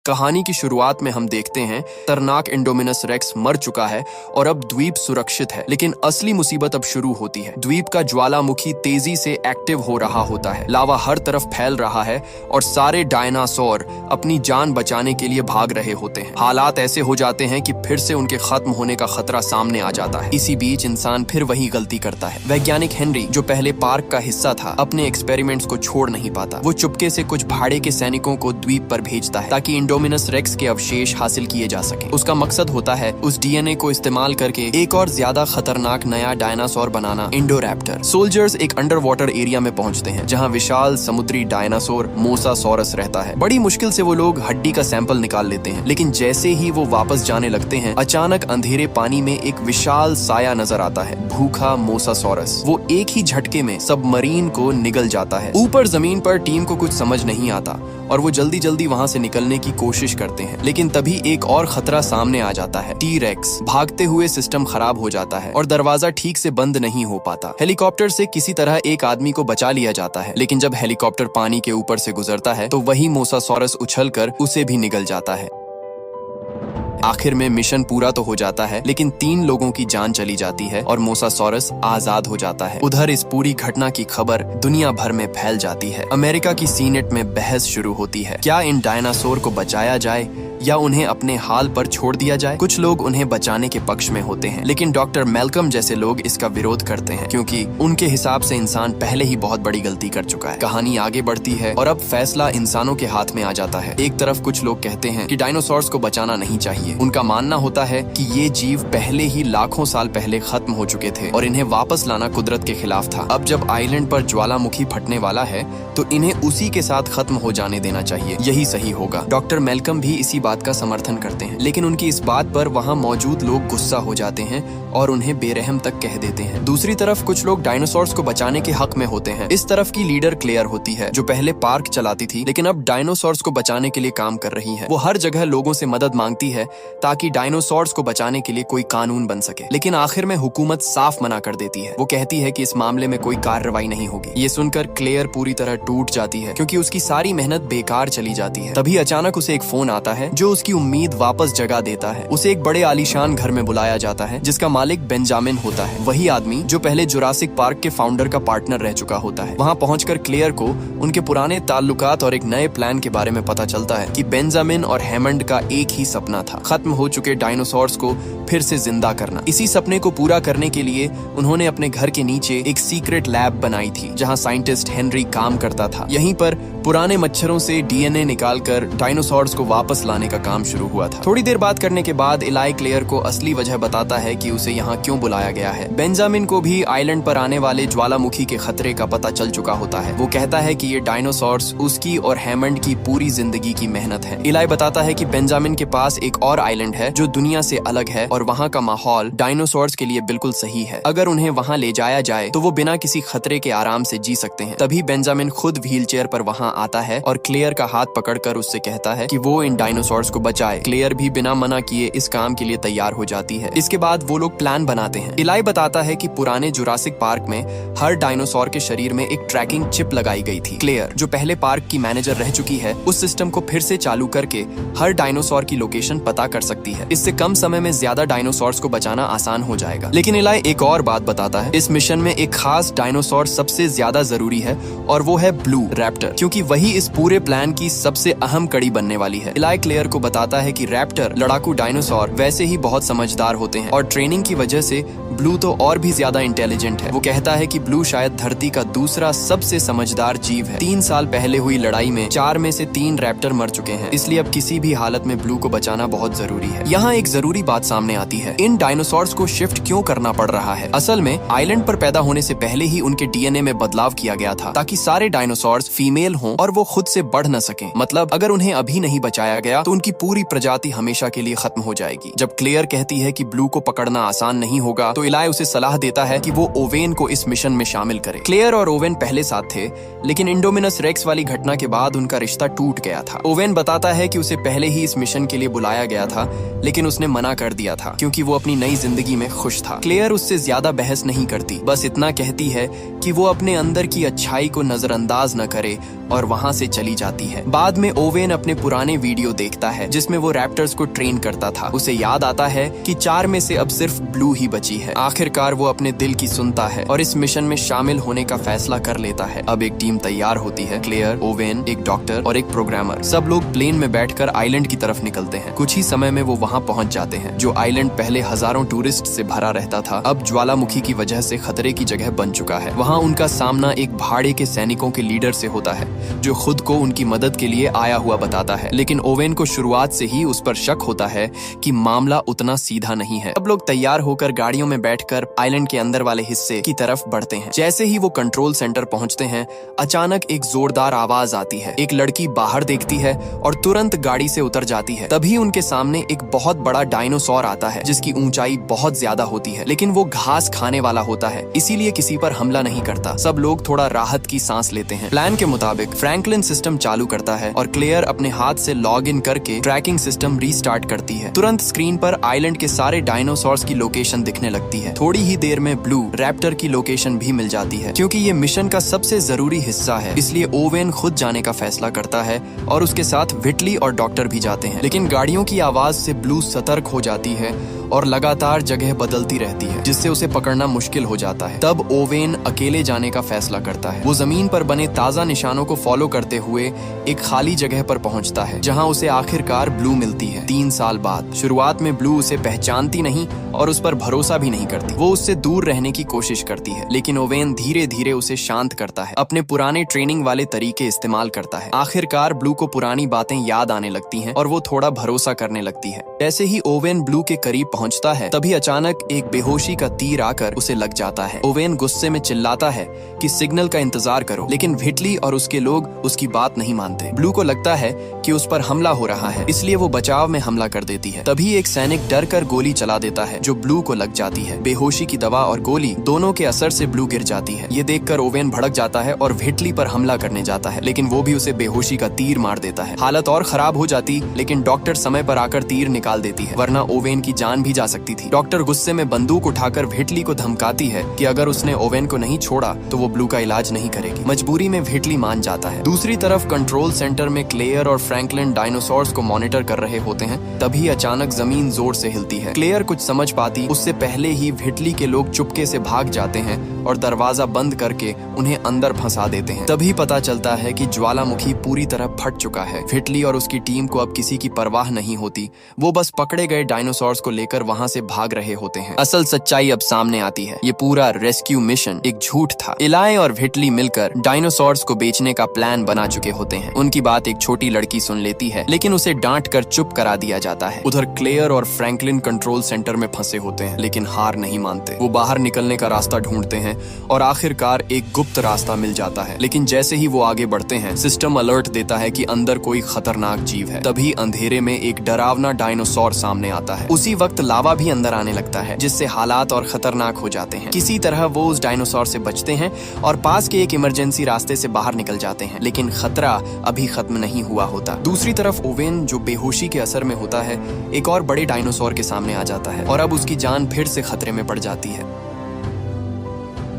कहानी की शुरुआत में हम देखते हैं खतरनाक इंडोमिनस रेक्स मर चुका है और अब द्वीप सुरक्षित है, लेकिन असली मुसीबत अब शुरू होती है। द्वीप का ज्वालामुखी तेजी से एक्टिव हो रहा होता है, लावा हर तरफ फैल रहा है और सारे डायनासोर अपनी जान बचाने के लिए भाग रहे होते हैं। हालात ऐसे हो जाते हैं कि फिर से उनके खत्म होने का खतरा सामने आ जाता है। इसी बीच इंसान फिर वही गलती करता है। वैज्ञानिक हेनरी, जो पहले पार्क का हिस्सा था, अपने एक्सपेरिमेंट्स को छोड़ नहीं पाता। वो चुपके से कुछ भाड़े के सैनिकों को द्वीप पर भेजता है ताकि इंडोमिनस रेक्स के अवशेष हासिल किए जा सके। उसका मकसद होता है उस डीएनए को इस्तेमाल करके एक और ज्यादा खतरनाक नया डायनासोर बनाना, इंडोरैप्टर। सोल्जर्स एक अंडर वाटर एरिया में पहुंचते हैं जहां विशाल समुद्री डायनासोर मोसासॉरस रहता है। बड़ी मुश्किल से वो लोग हड्डी का सैंपल निकाल लेते हैं, लेकिन जैसे ही वो वापस जाने लगते हैं, अचानक अंधेरे पानी में एक विशाल साया नजर आता है, भूखा मोसासॉरस। वो एक ही झटके में सबमरीन को निगल जाता है। ऊपर जमीन पर टीम को कुछ समझ नहीं आता और वो जल्दी जल्दी वहां से निकलने की कोशिश करते हैं, लेकिन तभी एक और खतरा सामने आ जाता है। टी-रेक्स। भागते हुए सिस्टम खराब हो जाता है और दरवाजा ठीक से बंद नहीं हो पाता। हेलीकॉप्टर से किसी तरह एक आदमी को बचा लिया जाता है, लेकिन जब हेलीकॉप्टर पानी के ऊपर से गुजरता है तो वही मोसासॉरस उछलकर उसे भी निगल जाता है। आखिर में मिशन पूरा तो हो जाता है, लेकिन 3 लोगों की जान चली जाती है और मोसासॉरस आजाद हो जाता है। उधर इस पूरी घटना की खबर दुनिया भर में फैल जाती है। अमेरिका की सीनेट में बहस शुरू होती है, क्या इन डायनासोर को बचाया जाए या उन्हें अपने हाल पर छोड़ दिया जाए। कुछ लोग उन्हें बचाने के पक्ष में होते हैं, लेकिन डॉक्टर मैल्कम जैसे लोग इसका विरोध करते हैं, क्योंकि उनके हिसाब से इंसान पहले ही बहुत बड़ी गलती कर चुका है। कहानी आगे बढ़ती है और अब फैसला इंसानों के हाथ में आ जाता है। एक तरफ कुछ लोग कहते हैं कि डायनासोर्स को बचाना नहीं चाहिए। उनका मानना होता है कि ये जीव पहले ही लाखों साल पहले खत्म हो चुके थे और इन्हें वापस लाना कुदरत के खिलाफ था। अब जब आइलैंड पर ज्वालामुखी फटने वाला है तो इन्हें उसी के साथ खत्म हो जाने देना चाहिए, यही सही होगा। डॉक्टर मैल्कम भी इसी बात का समर्थन करते हैं, लेकिन उनकी इस बात पर वहाँ मौजूद लोग गुस्सा हो जाते हैं और उन्हें बेरहम तक कह देते हैं। दूसरी तरफ कुछ लोग डायनासोर्स को बचाने के हक में होते हैं। इस तरफ की लीडर क्लेयर होती है, जो पहले पार्क चलाती थी लेकिन अब डायनासोर्स को बचाने के लिए काम कर रही है। वो हर जगह लोगों से मदद मांगती है ताकि डायनासोर्स को बचाने के लिए कोई कानून बन सके, लेकिन आखिर में हुकूमत साफ मना कर देती है। वो कहती है कि इस मामले में कोई कार्रवाई नहीं होगी। ये सुनकर क्लेयर पूरी तरह टूट जाती है, क्योंकि उसकी सारी मेहनत बेकार चली जाती है। तभी अचानक उसे एक फोन आता है जो उसकी उम्मीद वापस जगा देता है। उसे एक बड़े आलीशान घर में बुलाया जाता है जिसका मालिक बेंजामिन होता है, वही आदमी जो पहले जुरासिक पार्क के फाउंडर का पार्टनर रह चुका होता है। वहाँ पहुंचकर क्लेयर को उनके पुराने ताल्लुकात और एक नए प्लान के बारे में पता चलता है कि बेंजामिन और हैमंड का एक ही सपना था, खत्म हो चुके डायनासोर्स को फिर से जिंदा करना। इसी सपने को पूरा करने के लिए उन्होंने अपने घर के नीचे एक सीक्रेट लैब बनाई थी जहां साइंटिस्ट हेनरी काम करता था। यहीं पर पुराने मच्छरों से डीएनए निकालकर डायनासोर्स को वापस लाने का काम शुरू हुआ था। थोड़ी देर बात करने के बाद इलाई क्लेयर को असली वजह बताता है कि उसे यहाँ क्यों बुलाया गया है। बेंजामिन को भी आइलैंड पर आने वाले ज्वालामुखी के खतरे का पता चल चुका होता है। वो कहता है कि ये डायनासोर्स उसकी और हैमंड की पूरी जिंदगी की मेहनत है। इलाई बताता है कि बेंजामिन के पास एक और आइलैंड है जो दुनिया से अलग है और वहाँ का माहौल डायनासोर्स के लिए बिल्कुल सही है। अगर उन्हें वहाँ ले जाया जाए तो वो बिना किसी खतरे के आराम से जी सकते हैं। तभी बेंजामिन खुद व्हीलचेयर पर वहाँ आता है और क्लेयर का हाथ पकड़कर उससे कहता है कि वो इन डायनासोर्स को बचाए। क्लेयर भी बिना मना किए इस काम के लिए तैयार हो जाती है। इसके बाद वो लोग प्लान बनाते हैं। इलाई बताता है कि पुराने जुरासिक पार्क में हर डायनासोर के शरीर में एक ट्रैकिंग चिप लगाई गई थी। क्लेयर, जो पहले पार्क की मैनेजर रह चुकी है, उस सिस्टम को फिर से चालू करके हर डायनासोर की लोकेशन पता कर सकती है। इससे कम समय में ज्यादा डायनासोर्स को बचाना आसान हो जाएगा। लेकिन इलाई एक और बात बताता है, इस मिशन में एक खास डायनासोर सबसे ज्यादा जरूरी है और वो है ब्लू रैप्टर, क्योंकि वही इस पूरे प्लान की सबसे अहम कड़ी बनने वाली है। इलाई क्लेयर को बताता है कि रैप्टर लड़ाकू डायनासोर वैसे ही बहुत समझदार होते हैं और ट्रेनिंग की वजह से ब्लू तो और भी ज्यादा इंटेलिजेंट है। वो कहता है कि ब्लू शायद धरती का दूसरा सबसे समझदार जीव है। 3 साल पहले हुई लड़ाई में 4 में से 3 रैप्टर मर चुके हैं, इसलिए अब किसी भी हालत में ब्लू को बचाना बहुत जरूरी है। यहाँ एक जरूरी बात सामने आती है, इन डायनासोर्स को शिफ्ट क्यों करना पड़ रहा है। असल में आइलैंड पर पैदा होने से पहले ही उनके डीएनए में बदलाव किया गया था ताकि सारे डायनासोर्स फीमेल हों और वो खुद से बढ़ न सकें। मतलब अगर उन्हें अभी नहीं बचाया गया तो उनकी पूरी प्रजाति हमेशा के लिए खत्म हो जाएगी। जब क्लेयर कहती है कि ब्लू को पकड़ना आसान नहीं होगा तो इलाई उसे सलाह देता है कि वो ओवेन को इस मिशन में शामिल करे। क्लेयर और ओवेन पहले साथ थे, लेकिन इंडोमिनस रेक्स वाली घटना के बाद उनका रिश्ता टूट गया था। ओवेन बताता है कि उसे पहले ही इस मिशन के लिए बुलाया गया था, लेकिन उसने मना कर दिया था क्योंकि वो अपनी नई जिंदगी में खुश था। क्लेयर उससे ज्यादा बहस नहीं करती, बस इतना कहती है कि वो अपने अंदर की अच्छाई को नजरअंदाज न करे और वहाँ से चली जाती है। बाद में ओवेन अपने पुराने वीडियो देखता है जिसमें वो रैप्टर्स को ट्रेन करता था। उसे याद आता है कि 4 में से अब सिर्फ ब्लू ही बची है। आखिरकार वो अपने दिल की सुनता है और इस मिशन में शामिल होने का फैसला कर लेता है। अब एक टीम तैयार होती है। क्लेयर, ओवेन, एक डॉक्टर और एक प्रोग्रामर, सब लोग प्लेन में बैठकर आइलैंड की तरफ निकलते हैं। कुछ ही समय में वो वहाँ पहुँच जाते हैं। जो आइलैंड पहले हजारों टूरिस्ट से भरा रहता था, अब ज्वालामुखी की वजह से खतरे की जगह बन चुका है। वहाँ उनका सामना एक भाड़े के सैनिकों के लीडर से होता है जो खुद को उनकी मदद के लिए आया हुआ बताता है। लेकिन ओवेन को शुरुआत से ही उस पर शक होता है कि मामला उतना सीधा नहीं है। सब लोग तैयार होकर गाड़ियों में बैठकर आइलैंड के अंदर वाले हिस्से की तरफ बढ़ते हैं। जैसे ही वो कंट्रोल सेंटर पहुंचते हैं, अचानक एक जोरदार आवाज आती है। एक लड़की बाहर देखती है और तुरंत गाड़ी से उतर जाती है। तभी उनके सामने एक बहुत बड़ा डायनासोर आता है जिसकी ऊंचाई बहुत ज्यादा होती है, लेकिन वो घास खाने वाला होता है, इसीलिए किसी पर हमला नहीं करता। सब लोग थोड़ा राहत की सांस लेते हैं। प्लान के मुताबिक फ्रैंकलिन सिस्टम चालू करता है और क्लेयर अपने हाथ से लॉग इन करके ट्रैकिंग सिस्टम रीस्टार्ट करती है। तुरंत स्क्रीन पर आइलैंड के सारे डायनासोर्स की लोकेशन दिखने लगती है। थोड़ी ही देर में ब्लू रैप्टर की लोकेशन भी मिल जाती है। क्योंकि ये मिशन का सबसे जरूरी हिस्सा है, इसलिए ओवेन खुद जाने का फैसला करता है और उसके साथ व्हिटली और डॉक्टर भी जाते हैं। लेकिन गाड़ियों की आवाज से ब्लू सतर्क हो जाती है और लगातार जगह बदलती रहती है, जिससे उसे पकड़ना मुश्किल हो जाता है। तब ओवेन अकेले जाने का फैसला करता है। वो जमीन पर बने ताजा निशानों को फॉलो करते हुए एक खाली जगह पर पहुंचता है जहां उसे आखिरकार ब्लू मिलती है 3 साल बाद। शुरुआत में ब्लू उसे पहचानती नहीं और उस पर भरोसा भी नहीं करती। वो उससे दूर रहने की कोशिश करती है, लेकिन ओवेन धीरे धीरे उसे शांत करता है, अपने पुराने ट्रेनिंग वाले तरीके इस्तेमाल करता है। आखिरकार ब्लू को पुरानी बातें याद आने लगती हैं और वो थोड़ा भरोसा करने लगती है। जैसे ही ओवेन ब्लू के करीब पहुंचता है, तभी अचानक एक बेहोशी का तीर आकर उसे लग जाता है। ओवेन गुस्से में चिल्लाता है कि सिग्नल का इंतजार करो, लेकिन व्हिटली और उसके लोग उसकी बात नहीं मानते। ब्लू को लगता है कि उस पर हमला हो रहा है, इसलिए वो बचाव में हमला कर देती है। तभी एक सैनिक डर कर गोली चला देता है जो ब्लू को लग जाती है। बेहोशी की दवा और गोली दोनों के असर से ब्लू गिर जाती है। ये देखकर ओवेन भड़क जाता है और व्हिटली पर हमला करने जाता है, लेकिन वो भी उसे बेहोशी का तीर मार देता है। हालत और खराब हो जाती, लेकिन डॉक्टर समय पर आकर तीर निकाल देती है, वरना ओवेन की जान भी जा सकती थी। डॉक्टर गुस्से में बंदूक उठाकर व्हिटली को धमकाती है कि अगर उसने ओवेन को नहीं छोड़ा तो वो ब्लू का इलाज नहीं करेगी। मजबूरी में व्हिटली मान जाता है। दूसरी तरफ कंट्रोल सेंटर में क्लेयर और फ्रैंकलिन डायनासोर्स को मॉनिटर कर रहे होते हैं। तभी अचानक जमीन जोर से हिलती है। क्लेयर कुछ समझ पाती उससे पहले ही व्हिटली के लोग चुपके से भाग जाते हैं और दरवाजा बंद करके उन्हें अंदर फंसा देते हैं। तभी पता चलता है कि ज्वालामुखी पूरी तरह फट चुका है। व्हिटली और उसकी टीम को अब किसी की परवाह नहीं होती। वो बस पकड़े गए डायनासोर्स को लेकर वहां से भाग रहे होते हैं। असल सच्चाई अब सामने आती है। ये पूरा रेस्क्यू मिशन एक झूठ था। इलाई और व्हिटली मिलकर डायनासोर्स को बेचने का प्लान बना चुके होते हैं। उनकी बात एक छोटी लड़की सुन लेती है, लेकिन उसे डांट कर चुप करा दिया जाता है। उधर क्लेयर और फ्रैंकलिन कंट्रोल सेंटर में फंसे होते हैं, लेकिन हार नहीं मानते। वो बाहर निकलने का रास्ता ढूंढते हैं और आखिरकार एक गुप्त रास्ता मिल जाता है। लेकिन जैसे ही वो आगे बढ़ते हैं, सिस्टम अलर्ट देता है कि अंदर कोई खतरनाक जीव है। तभी अंधेरे में एक डरावना डायनासोर सामने आता है। उसी वक्त लावा भी अंदर आने लगता है, जिससे हालात और खतरनाक हो जाते हैं। किसी तरह वो उस डायनासोर से बचते हैं और पास के एक इमरजेंसी रास्ते से बाहर निकल जाते हैं, लेकिन खतरा अभी खत्म नहीं हुआ होता। दूसरी तरफ ओवेन, जो बेहोशी के असर में होता है, एक और बड़े डायनासोर के सामने आ जाता है और अब उसकी जान फिर से खतरे में पड़ जाती है।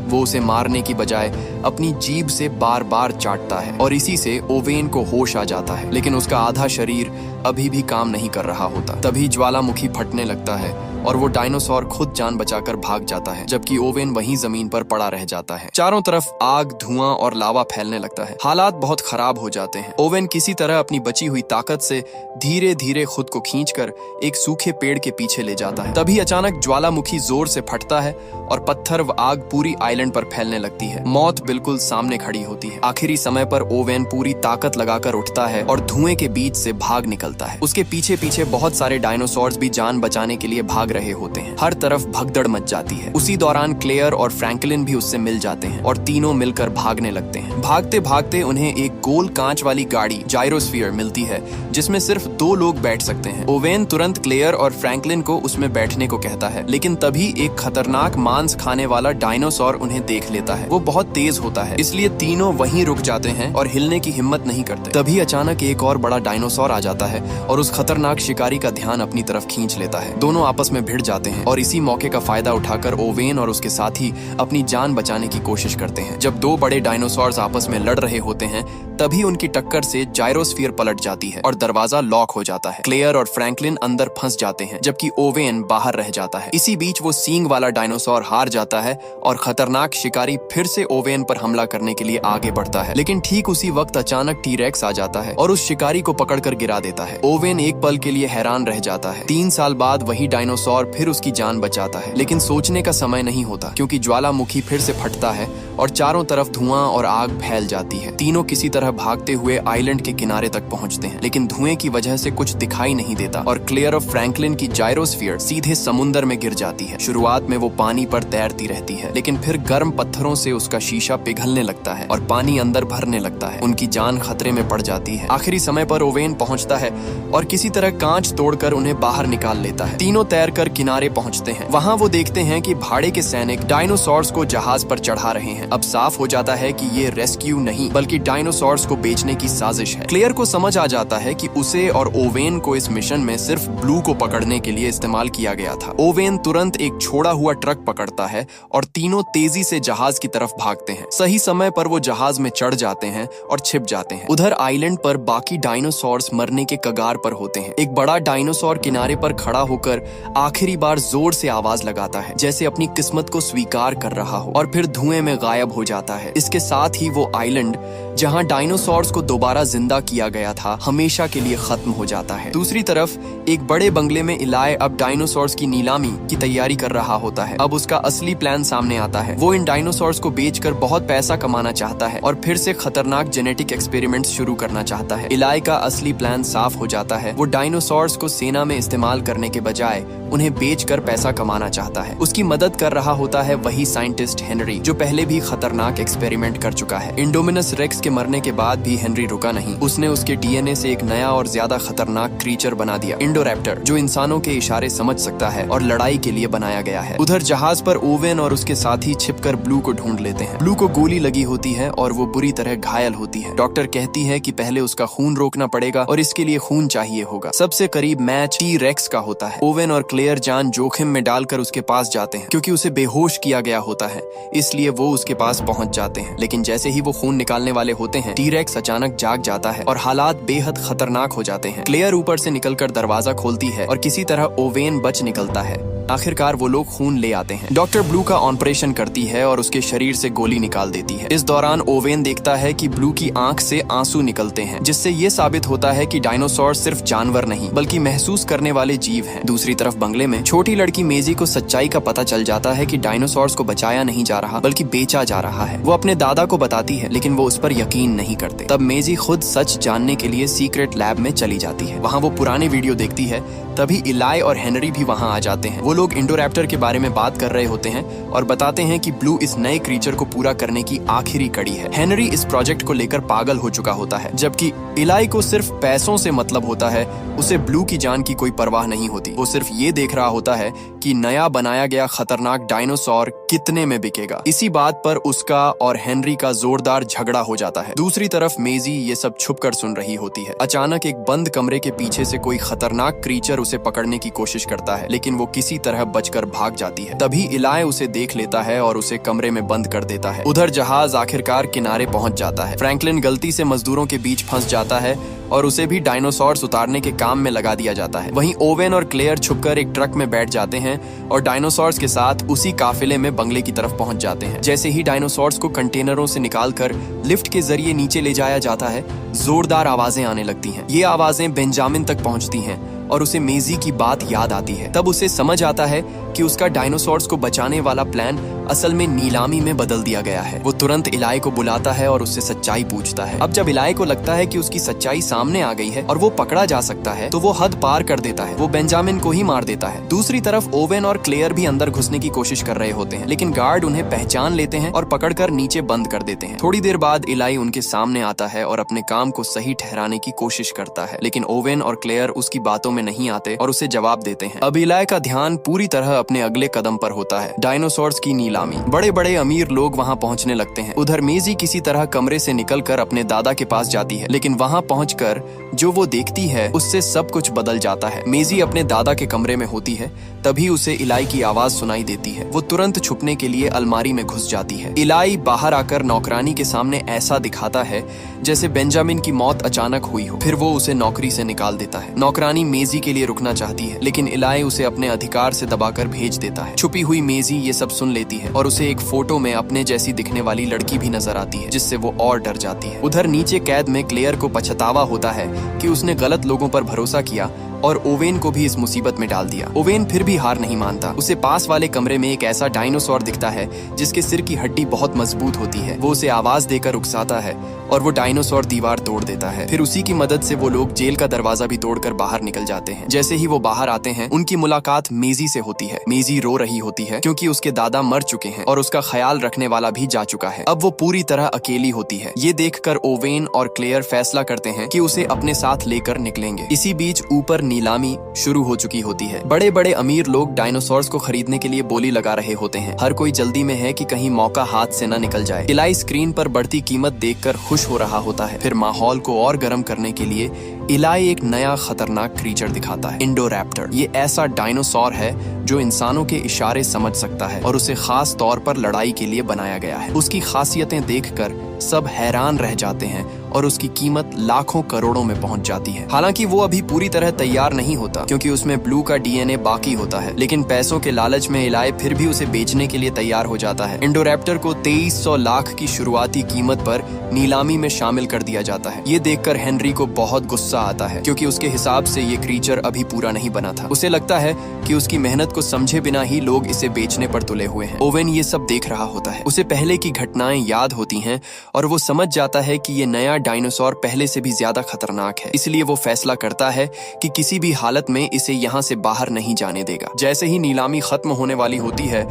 वो उसे मारने की बजाय अपनी जीभ से बार बार चाटता है और इसी से ओवेन को होश आ जाता है, लेकिन उसका आधा शरीर अभी भी काम नहीं कर रहा होता। तभी ज्वालामुखी फटने लगता है और वो डायनासोर खुद जान बचाकर भाग जाता है, जबकि ओवेन वहीं जमीन पर पड़ा रह जाता है। चारों तरफ आग, धुआं और लावा फैलने लगता है। हालात बहुत खराब हो जाते हैं। ओवेन किसी तरह अपनी बची हुई ताकत से धीरे धीरे खुद को खींचकर एक सूखे पेड़ के पीछे ले जाता है। तभी अचानक ज्वालामुखी जोर से फटता है और पत्थर व आग पूरी आइलैंड पर फैलने लगती है। मौत बिल्कुल सामने खड़ी होती है। आखिरी समय पर ओवेन पूरी ताकत लगाकर उठता है और धुएं के बीच से भाग निकलता है। उसके पीछे पीछे बहुत सारे डायनासोर्स भी जान बचाने के लिए भाग रहे होते हैं। हर तरफ भगदड़ मच जाती है। उसी दौरान क्लेयर और फ्रैंकलिन भी उससे मिल जाते हैं और तीनों मिलकर भागने लगते हैं। भागते भागते उन्हें एक गोल कांच वाली गाड़ी जायरोस्फीयर मिलती है, जिसमें सिर्फ 2 लोग बैठ सकते हैं। ओवेन तुरंत क्लेयर और फ्रैंकलिन को उसमें बैठने को कहता है, लेकिन तभी एक खतरनाक मांस खाने वाला डायनासोर उन्हें देख लेता है। वो बहुत तेज होता है, इसलिए तीनों वहीं रुक जाते हैं और हिलने की हिम्मत नहीं करते। तभी अचानक एक और बड़ा डायनासोर आ जाता है है और उस खतरनाक शिकारी का ध्यान अपनी तरफ खींच लेता है। दोनों आपस में भिड़ जाते हैं और इसी मौके का फायदा उठाकर ओवेन और उसके साथी अपनी जान बचाने की कोशिश करते हैं। जब दो बड़े डायनासोर्स आपस में लड़ रहे होते हैं तभी उनकी टक्कर से जायरोस्फीयर पलट जाती है और दरवाजा लॉक हो जाता है। क्लेयर और फ्रैंकलिन अंदर फंस जाते हैं जबकि ओवेन बाहर रह जाता है। इसी बीच वो सींग वाला डायनासोर हार जाता है और खतरनाक शिकारी फिर से ओवेन पर हमला करने के लिए आगे बढ़ता है। लेकिन ठीक उसी वक्त अचानक टी-रेक्स आ जाता है और उस शिकारी को पकड़कर गिरा देता है। ओवेन एक पल के लिए हैरान रह जाता है। 3 साल बाद वही डायनासोर फिर उसकी जान बचाता है, लेकिन सोचने का समय नहीं होता क्योंकि ज्वालामुखी फिर से फटता है और चारों तरफ धुआं और आग फैल जाती है। तीनों किसी तरह भागते हुए आइलैंड के किनारे तक पहुंचते हैं, लेकिन धुएं की वजह से कुछ दिखाई नहीं देता और क्लेयर और फ्रैंकलिन की जायरोस्फीयर सीधे समुद्र में गिर जाती है। शुरुआत में वो पानी पर तैरती रहती है, लेकिन फिर गर्म पत्थरों से उसका शीशा पिघलने लगता है और पानी अंदर भरने लगता है। उनकी जान खतरे में पड़ जाती है। आखिरी समय पर ओवेन पहुंचता है और किसी तरह कांच तोड़कर उन्हें बाहर निकाल लेता है। तीनों तैरकर किनारे पहुंचते हैं। वहां वो देखते हैं कि भाड़े के सैनिक डायनासोर्स को जहाज पर चढ़ा रहे हैं। अब साफ हो जाता है कि ये रेस्क्यू नहीं बल्कि डायनासोर्स को बेचने की साजिश है। क्लेयर को समझ आ जाता है कि उसे और ओवेन को इस मिशन में सिर्फ ब्लू को पकड़ने के लिए इस्तेमाल किया गया था। ओवेन तुरंत एक छोड़ा हुआ ट्रक पकड़ता है और तीनों तेजी से जहाज की तरफ भागते हैं। सही समय पर वो जहाज में चढ़ जाते हैं और छिप जाते हैं। उधर आइलैंड पर बाकी डायनासोर्स मरने के कगार पर होते हैं। एक बड़ा डायनासोर किनारे पर खड़ा होकर आखिरी बार जोर से आवाज लगाता है जैसे अपनी किस्मत को स्वीकार कर रहा हो और फिर धुएं में गायब हो जाता है। इसके साथ ही वो आइलैंड जहां डायनासोर्स को दोबारा जिंदा किया गया था हमेशा के लिए खत्म हो जाता है। दूसरी तरफ एक बड़े बंगले में इलाई अब डायनासोर्स की नीलामी की तैयारी कर रहा होता है। अब उसका असली प्लान सामने आता है। वो इन डायनासोर्स को बेचकर बहुत पैसा कमाना चाहता है और फिर से खतरनाक जेनेटिक एक्सपेरिमेंट्स शुरू करना चाहता है। इलाई का असली प्लान साफ हो जाता है। वो डायनासोर्स को सेना में इस्तेमाल करने के बजाय उन्हें बेचकर पैसा कमाना चाहता है। उसकी मदद कर रहा होता है वही साइंटिस्ट हेनरी जो पहले भी खतरनाक एक्सपेरिमेंट कर चुका है। इंडोमिनस रेक्स के मरने के बाद भी हेनरी रुका नहीं। उसने उसके डीएनए से एक नया और ज्यादा खतरनाक क्रीचर बना दिया, इंडोरैप्टर, जो इंसानों के इशारे समझ सकता है और लड़ाई के लिए बनाया गया है। उधर जहाज पर ओवेन और उसके साथी छिपकर ब्लू को ढूंढ लेते हैं। ब्लू को गोली लगी होती है और वो बुरी तरह घायल होती है। डॉक्टर कहती है कि पहले उसका खून रोकना पड़ेगा और इसके लिए खून चाहिए होगा। सबसे करीब मैच टी-रेक्स का होता है। ओवेन और क्लेयर जान जोखिम में डालकर उसके पास जाते हैं क्योंकि उसे बेहोश किया गया होता है, इसलिए वो उसके पास पहुंच जाते हैं। लेकिन जैसे ही वो खून निकालने वाले होते हैं टी-रेक्स अचानक जाग जाता है और हालात बेहद खतरनाक हो जाते हैं। क्लेयर ऊपर से निकलकर दरवाजा खोलती है और किसी तरह ओवेन बच निकलता है। आखिरकार वो लोग खून ले आते हैं। डॉक्टर ब्लू का ऑपरेशन करती है और उसके शरीर से गोली निकाल देती है। इस दौरान ओवेन देखता है कि ब्लू की आंख से आंसू निकलते हैं, जिससे ये साबित होता है कि डायनासोर सिर्फ जानवर नहीं बल्कि महसूस करने वाले जीव हैं। दूसरी तरफ बंगले में छोटी लड़की मेजी को सच्चाई का पता चल जाता है कि डायनासोर्स को बचाया नहीं जा रहा बल्कि बेचा जा रहा है। वो अपने दादा को बताती है लेकिन वो उस पर यकीन नहीं करते। तब मेजी खुद सच जानने के लिए सीक्रेट लैब में चली जाती है। वहाँ वो पुराने वीडियो देखती है। तभी इलाई और हेनरी भी वहाँ आ जाते हैं। वो लोग इंडोरैप्टर के बारे में बात कर रहे होते हैं और बताते हैं कि ब्लू इस नए क्रीचर को पूरा करने की आखिरी कड़ी है। हेनरी इस प्रोजेक्ट को लेकर पागल हो चुका होता है, जबकि इलाई को सिर्फ पैसों से मतलब होता है। उसे ब्लू की जान की कोई परवाह नहीं होती। वो सिर्फ ये देख रहा होता है कि नया बनाया गया खतरनाक डायनासोर कितने में बिकेगा। इसी बात पर उसका और हेनरी का जोरदार झगड़ा हो जाता है। दूसरी तरफ मेजी ये सब छुपकर सुन रही होती है। अचानक एक बंद कमरे के पीछे से कोई खतरनाक क्रीचर उसे पकड़ने की कोशिश करता है, लेकिन वो किसी तरह बचकर भाग जाती है। तभी इलाई उसे देख लेता है और उसे कमरे में बंद कर देता है। उधर जहाज आखिरकार किनारे पहुंच जाता है। फ्रैंकलिन गलती से मजदूरों के बीच फंस जाता है और उसे भी डायनासोर्स उतारने के काम में लगा दिया जाता है। वहीं ओवेन और क्लेयर छुपकर एक ट्रक में बैठ जाते हैं और डायनासोर्स के साथ उसी काफिले में बंगले की तरफ पहुंच जाते हैं। जैसे ही डायनासोर्स को कंटेनरों से निकालकर लिफ्ट के जरिए नीचे ले जाया जाता है, जोरदार आवाजें आने लगती हैं। ये आवाजें बेंजामिन तक पहुंचती हैं और उसे मेजी की बात याद आती है। तब उसे समझ आता है कि उसका डायनासोर्स को बचाने वाला प्लान असल में नीलामी में बदल दिया गया है। वो तुरंत इलाई को बुलाता है और उससे सच्चाई पूछता है। अब जब इलाई को लगता है कि उसकी सच्चाई सामने आ गई है और वो पकड़ा जा सकता है, तो वो हद पार कर देता है। वो बेंजामिन को ही मार देता है। दूसरी तरफ ओवेन और क्लेयर भी अंदर घुसने की कोशिश कर रहे होते हैं, लेकिन गार्ड उन्हें पहचान लेते हैं और पकड़कर नीचे बंद कर देते हैं। थोड़ी देर बाद इलाई उनके सामने आता है और अपने काम को सही ठहराने की कोशिश करता है, लेकिन ओवेन और क्लेयर उसकी बातों में नहीं आते और उसे जवाब देते हैं। अब इलाई का ध्यान पूरी तरह अपने अगले कदम पर होता है, डायनासोर्स की नीलामी नीलामी। बड़े बड़े अमीर लोग वहाँ पहुँचने लगते हैं। उधर मेजी किसी तरह कमरे से निकलकर अपने दादा के पास जाती है, लेकिन वहाँ पहुंचकर जो वो देखती है उससे सब कुछ बदल जाता है। मेजी अपने दादा के कमरे में होती है, तभी उसे इलाई की आवाज सुनाई देती है। वो तुरंत छुपने के लिए अलमारी में घुस जाती है। इलाई बाहर आकर नौकरानी के सामने ऐसा दिखाता है जैसे बेंजामिन की मौत अचानक हुई हो। फिर वो उसे नौकरी से निकाल देता है। नौकरानी मेजी के लिए रुकना चाहती है, लेकिन इलाई उसे अपने अधिकार से दबाकर भेज देता है। छुपी हुई मेजी ये सब सुन लेती है और उसे एक फोटो में अपने जैसी दिखने वाली लड़की भी नजर आती है, जिससे वो और डर जाती है। उधर नीचे कैद में क्लेयर को पछतावा होता है कि उसने गलत लोगों पर भरोसा किया और ओवेन को भी इस मुसीबत में डाल दिया। ओवेन फिर भी हार नहीं मानता। उसे पास वाले कमरे में एक ऐसा डायनासोर दिखता है जिसके सिर की हड्डी बहुत मजबूत होती है। वो उसे आवाज देकर उकसाता है और वो डायनासोर दीवार तोड़ देता है। फिर उसी की मदद से वो लोग जेल का दरवाजा भी तोड़कर बाहर निकल जाते हैं। जैसे ही वो बाहर आते हैं, उनकी मुलाकात मेजी से होती है। मेजी रो रही होती है क्योंकि उसके दादा मर चुके हैं और उसका ख्याल रखने वाला भी जा चुका है। अब वो पूरी तरह अकेली होती है। ये देखकर ओवेन और क्लेयर फैसला करते हैं कि उसे अपने साथ लेकर निकलेंगे। इसी बीच ऊपर नीलामी शुरू हो चुकी होती है। बड़े बड़े अमीर लोग डायनासोर्स को खरीदने के लिए बोली लगा रहे होते हैं। हर कोई जल्दी में है कि कहीं मौका हाथ से न निकल जाए। इलाई स्क्रीन पर बढ़ती कीमत देखकर खुश हो रहा होता है। फिर माहौल को और गर्म करने के लिए इलाई एक नया खतरनाक क्रीचर दिखाता है, इंडोरैप्टर। ये ऐसा डायनासोर है जो इंसानों के इशारे समझ सकता है और उसे खास तौर पर लड़ाई के लिए बनाया गया है। उसकी खासियतें देखकर सब हैरान रह जाते हैं और उसकी कीमत लाखों करोड़ों में पहुंच जाती है। हालांकि वो अभी पूरी तरह तैयार नहीं होता क्योंकि उसमें ब्लू का डीएनए बाकी होता है, लेकिन पैसों के लालच में इलाई फिर भी उसे बेचने के लिए तैयार हो जाता है। इंडोरैप्टर को 2300 लाख की शुरुआती कीमत पर नीलामी में शामिल कर दिया जाता है। ये देखकर हेनरी को बहुत गुस्सा आता है क्योंकि उसके हिसाब से ये क्रीचर अभी पूरा नहीं बना था। उसे लगता है कि उसकी मेहनत को समझे बिना ही लोग इसे बेचने पर तुले हुए हैं। ओवेन ये सब देख रहा होता है। उसे पहले की घटनाएं याद होती हैं और वो समझ जाता है कि ये नया डायनासोर पहले से भी ज्यादा खतरनाक है। इसलिए वो फैसला करता है कि किसी भी हालत में इसे यहाँ से बाहर नहीं जाने देगा। जैसे ही नीलामी खत्म होने वाली होती है,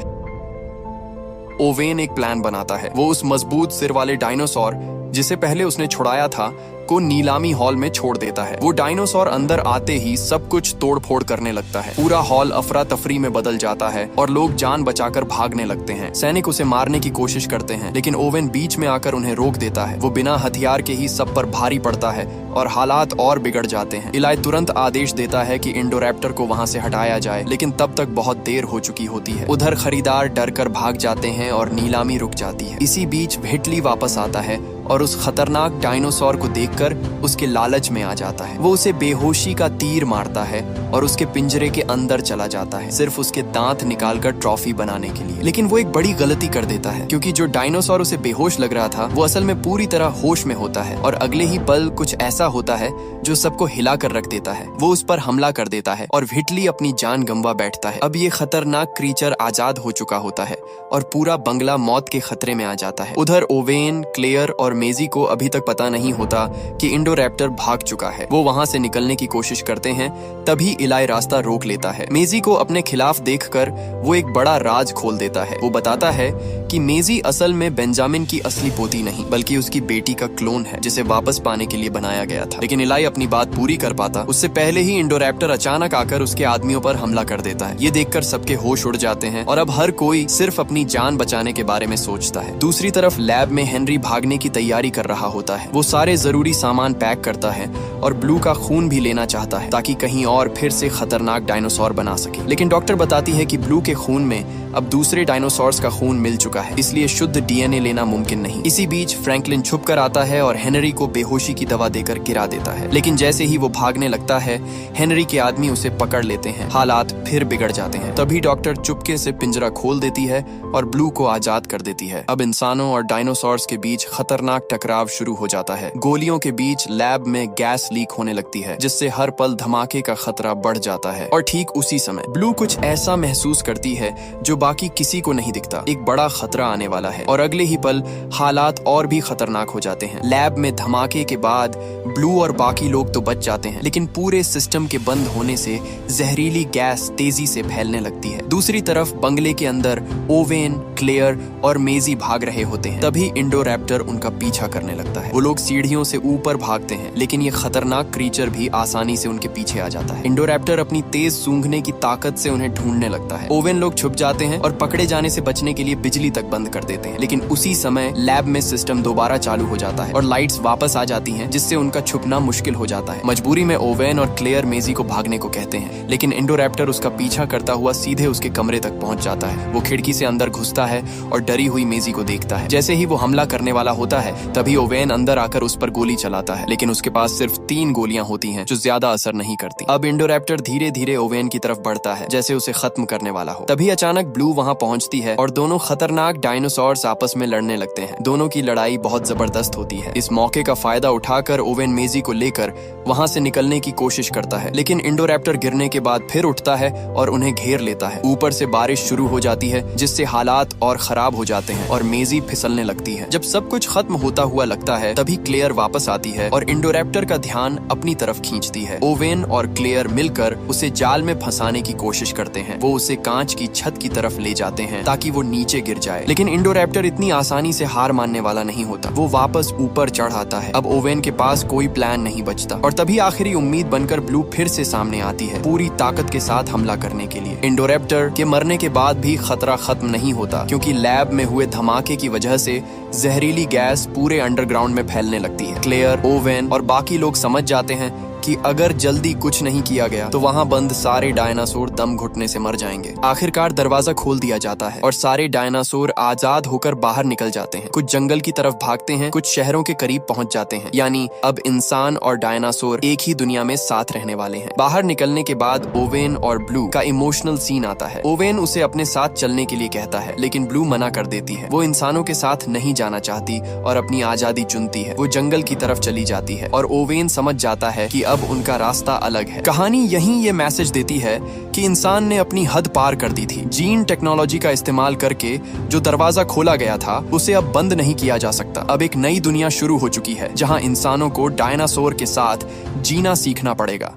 ओवेन एक प्लान बनाता है। वो उस मजबूत सिर वाले डायनासोर जिसे पहले उसने छुड़ाया था को नीलामी हॉल में छोड़ देता है। वो डायनासोर अंदर आते ही सब कुछ तोड़फोड़ करने लगता है। पूरा हॉल अफरा तफरी में बदल जाता है और लोग जान बचाकर भागने लगते हैं। सैनिक उसे मारने की कोशिश करते हैं, लेकिन ओवेन बीच में आकर उन्हें रोक देता है। वो बिना हथियार के ही सब पर भारी पड़ता है और हालात और बिगड़ जाते हैं। इलाई तुरंत आदेश देता है कि इंडोरैप्टर को वहाँ से हटाया जाए, लेकिन तब तक बहुत देर हो चुकी होती है। उधर खरीदार डर कर भाग जाते हैं और नीलामी रुक जाती है। इसी बीच व्हिटली वापस आता है और उस खतरनाक डायनासोर को देखकर उसके लालच में आ जाता है। वो उसे बेहोशी का तीर मारता है और उसके पिंजरे के अंदर चला जाता है, सिर्फ उसके दांत निकालकर ट्रॉफी बनाने के लिए। लेकिन वो एक बड़ी गलती कर देता है क्योंकि जो डायनासोर उसे बेहोश लग रहा था वो असल में पूरी तरह होश में होता है और अगले ही पल कुछ ऐसा होता है जो सबको हिला कर रख देता है। वो उस पर हमला कर देता है और व्हिटली अपनी जान गंवा बैठता है। अब ये खतरनाक क्रीचर आजाद हो चुका होता है और पूरा बंगला मौत के खतरे में आ जाता है। उधर ओवेन, क्लेयर और मेजी को अभी तक पता नहीं होता कि इंडोरैप्टर भाग चुका है। वो वहाँ से निकलने की कोशिश करते हैं, तभी इलाई रास्ता रोक लेता है। मेजी को अपने खिलाफ देखकर वो एक बड़ा राज खोल देता है। वो बताता है कि मेजी असल में बेंजामिन की असली पोती नहीं बल्कि उसकी बेटी का क्लोन है जिसे वापस पाने के लिए बनाया गया था। लेकिन इलाई अपनी बात पूरी कर पाता उससे पहले ही इंडोरैप्टर अचानक आकर उसके आदमियों पर हमला कर देता है। ये देखकर सबके होश उड़ जाते हैं और अब हर कोई सिर्फ अपनी जान बचाने के बारे में सोचता है। दूसरी तरफ लैब में हेनरी भागने की तैयारी कर रहा होता है। वो सारे जरूरी सामान पैक करता है और ब्लू का खून भी लेना चाहता है ताकि कहीं और फिर से खतरनाक डायनासोर बना सके। लेकिन डॉक्टर बताती है कि ब्लू के खून में अब दूसरे डायनासोर्स का खून मिल चुका है, इसलिए शुद्ध डीएनए लेना मुमकिन नहीं। इसी बीच फ्रैंकलिन छुप कर आता है और हेनरी को बेहोशी की दवा देकर गिरा देता है। लेकिन जैसे ही वो भागने लगता है, हेनरी के आदमी उसे पकड़ लेते हैं। हालात फिर बिगड़ जाते हैं। तभी डॉक्टर चुपके से पिंजरा खोल देती है और ब्लू को आजाद कर देती है। अब इंसानों और डायनासोर्स के बीच खतरनाक टकराव शुरू हो जाता है। गोलियों के बीच लैब में गैस लीक होने लगती है जिससे हर पल धमाके का खतरा बढ़ जाता है। और ठीक उसी समय ब्लू कुछ ऐसा महसूस करती है जो बाकी किसी को नहीं दिखता। एक बड़ा खतरा आने वाला है और अगले ही पल हालात और भी खतरनाक हो जाते हैं। लैब में धमाके के बाद ब्लू और बाकी लोग तो बच जाते हैं, लेकिन पूरे सिस्टम के बंद होने से जहरीली गैस तेजी से फैलने लगती है। दूसरी तरफ बंगले के अंदर ओवेन, क्लेयर और मेजी भाग रहे होते हैं। तभी इंडोरैप्टर उनका पीछा करने लगता है। वो लोग सीढ़ियों से ऊपर भागते हैं, लेकिन ये खतरनाक क्रीचर भी आसानी से उनके पीछे आ जाता है। इंडोरैप्टर अपनी तेज सूंघने की ताकत से उन्हें ढूंढने लगता है। ओवेन लोग छुप जाते हैं और पकड़े जाने से बचने के लिए बिजली तक बंद कर देते हैं। लेकिन उसी समय लैब में सिस्टम दोबारा चालू हो जाता है और लाइट्स वापस आ जाती हैं, जिससे उनका छुपना मुश्किल हो जाता है। मजबूरी में ओवेन और क्लेयर मेजी को भागने को कहते हैं, लेकिन इंडोरैप्टर उसका पीछा करता हुआ सीधे उसके कमरे तक पहुंच जाता है। वो खिड़की से अंदर घुसता है और डरी हुई मेजी को देखता है। जैसे ही वो हमला करने वाला होता है तभी ओवेन अंदर आकर उस पर गोली चलाता है, लेकिन उसके पास सिर्फ 3 गोलियां होती हैं जो ज्यादा असर नहीं करती। अब इंडोरैप्टर धीरे धीरे ओवेन की तरफ बढ़ता है जैसे उसे खत्म करने वाला हो। तभी अचानक ब्लू वहां पहुंचती है और दोनों खतरनाक डायनासोर्स आपस में लड़ने लगते हैं। दोनों की लड़ाई बहुत जबरदस्त होती है। इस मौके का फायदा उठाकर ओवेन मेजी को लेकर वहां से निकलने की कोशिश करता है, लेकिन इंडोरैप्टर गिरने के बाद फिर उठता है और उन्हें घेर लेता है। ऊपर से बारिश शुरू हो जाती है जिससे हालात और खराब हो जाते हैं और मेजी फिसलने लगती है। जब सब कुछ खत्म होता हुआ लगता है तभी क्लेयर वापस आती है और इंडोरैप्टर का ध्यान अपनी तरफ खींचती है। ओवेन और क्लेयर मिलकर उसे जाल में फंसाने की कोशिश करते हैं। वो उसे कांच की छत की तरफ ले जाते हैं ताकि वो नीचे गिर जाए, लेकिन इंडोरैप्टर इतनी आसानी से हार मानने वाला नहीं होता। वो वापस ऊपर चढ़ आता है। अब ओवेन के पास कोई प्लान नहीं बचता और तभी आखिरी उम्मीद बनकर ब्लू फिर से सामने आती है, पूरी ताकत के साथ हमला करने के लिए। इंडोरैप्टर के मरने के बाद भी खतरा खत्म नहीं होता, क्योंकि लैब में हुए धमाके की वजह से जहरीली गैस पूरे अंडरग्राउंड में फैलने लगती है। क्लेयर, ओवेन और बाकी लोग समझ जाते हैं कि अगर जल्दी कुछ नहीं किया गया तो वहां बंद सारे डायनासोर दम घुटने से मर जाएंगे। आखिरकार दरवाजा खोल दिया जाता है और सारे डायनासोर आजाद होकर बाहर निकल जाते हैं। कुछ जंगल की तरफ भागते हैं, कुछ शहरों के करीब पहुंच जाते हैं। यानी अब इंसान और डायनासोर एक ही दुनिया में साथ रहने वाले हैं। बाहर निकलने के बाद ओवेन और ब्लू का इमोशनल सीन आता है। ओवेन उसे अपने साथ चलने के लिए कहता है, लेकिन ब्लू मना कर देती है। वो इंसानों के साथ नहीं जाना चाहती और अपनी आजादी चुनती है। वो जंगल की तरफ चली जाती है और ओवेन समझ जाता है कि अब उनका रास्ता अलग है। कहानी यहीं ये मैसेज देती है कि इंसान ने अपनी हद पार कर दी थी। जीन टेक्नोलॉजी का इस्तेमाल करके जो दरवाजा खोला गया था उसे अब बंद नहीं किया जा सकता। अब एक नई दुनिया शुरू हो चुकी है जहां इंसानों को डायनासोर के साथ जीना सीखना पड़ेगा।